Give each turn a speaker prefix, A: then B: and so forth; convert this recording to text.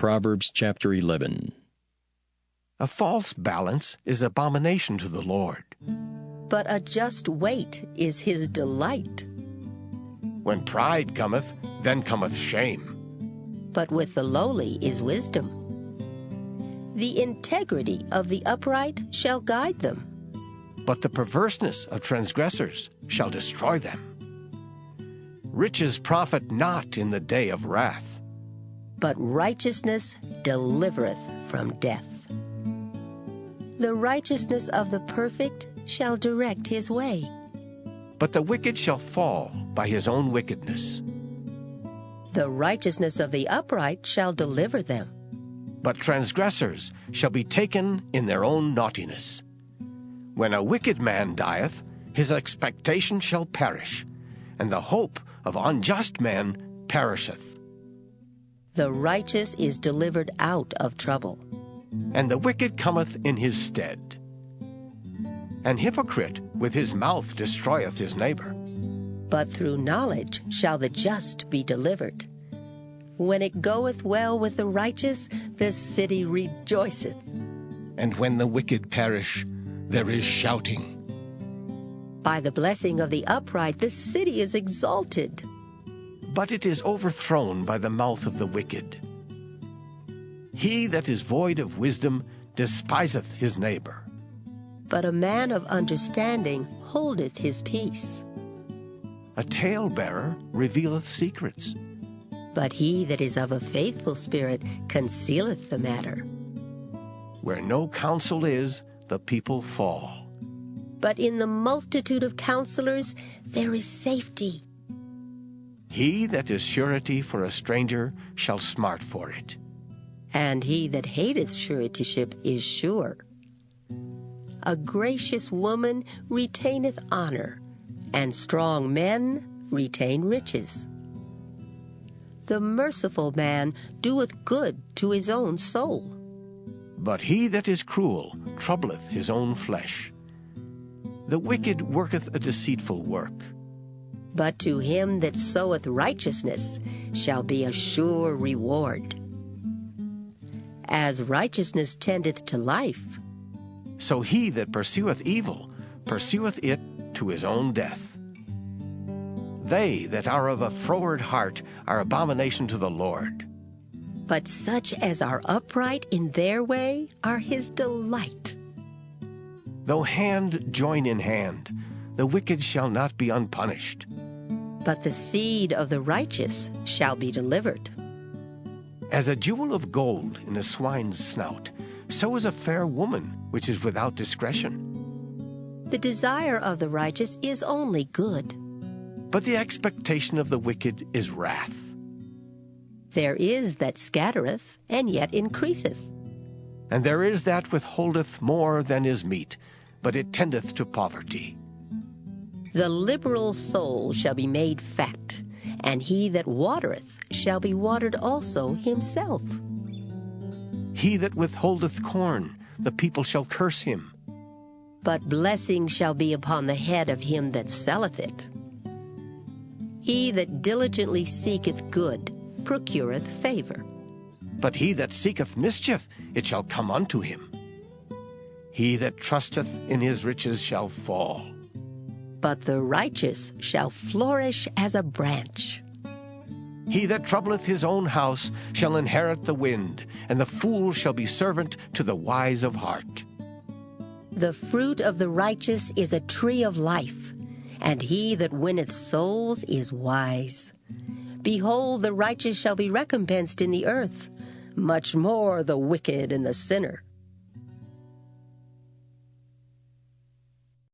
A: Proverbs chapter 11.
B: A false balance is abomination to the Lord.
C: But a just weight is his delight.
B: When pride cometh, then cometh shame.
C: But with the lowly is wisdom. The integrity of the upright shall guide them.
B: But the perverseness of transgressors shall destroy them. Riches profit not in the day of wrath.
C: But righteousness delivereth from death. The righteousness of the perfect shall direct his way.
B: But the wicked shall fall by his own wickedness.
C: The righteousness of the upright shall deliver them.
B: But transgressors shall be taken in their own naughtiness. When a wicked man dieth, his expectation shall perish, and the hope of unjust men perisheth.
C: The righteous is delivered out of trouble.
B: And the wicked cometh in his stead. An hypocrite with his mouth destroyeth his neighbor.
C: But through knowledge shall the just be delivered. When it goeth well with the righteous, the city rejoiceth.
B: And when the wicked perish, there is shouting.
C: By the blessing of the upright, the city is exalted.
B: But it is overthrown by the mouth of the wicked. He that is void of wisdom despiseth his neighbor.
C: But a man of understanding holdeth his peace.
B: A talebearer revealeth secrets.
C: But he that is of a faithful spirit concealeth the matter.
B: Where no counsel is, the people fall.
C: But in the multitude of counselors there is safety.
B: He that is surety for a stranger shall smart for it.
C: And he that hateth suretyship is sure. A gracious woman retaineth honor, and strong men retain riches. The merciful man doeth good to his own soul.
B: But he that is cruel troubleth his own flesh. The wicked worketh a deceitful work.
C: But to him that soweth righteousness shall be a sure reward. As righteousness tendeth to life,
B: so he that pursueth evil pursueth it to his own death. They that are of a froward heart are abomination to the Lord.
C: But such as are upright in their way are his delight.
B: Though hand join in hand, the wicked shall not be unpunished.
C: But the seed of the righteous shall be delivered.
B: As a jewel of gold in a swine's snout, so is a fair woman which is without discretion.
C: The desire of the righteous is only good.
B: But the expectation of the wicked is wrath.
C: There is that scattereth, and yet increaseth.
B: And there is that withholdeth more than is meet, but it tendeth to poverty.
C: The liberal soul shall be made fat, and he that watereth shall be watered also himself.
B: He that withholdeth corn, the people shall curse him.
C: But blessing shall be upon the head of him that selleth it. He that diligently seeketh good procureth favor.
B: But he that seeketh mischief, it shall come unto him. He that trusteth in his riches shall fall.
C: But the righteous shall flourish as a branch.
B: He that troubleth his own house shall inherit the wind, and the fool shall be servant to the wise of heart.
C: The fruit of the righteous is a tree of life, and he that winneth souls is wise. Behold, the righteous shall be recompensed in the earth, much more the wicked and the sinner.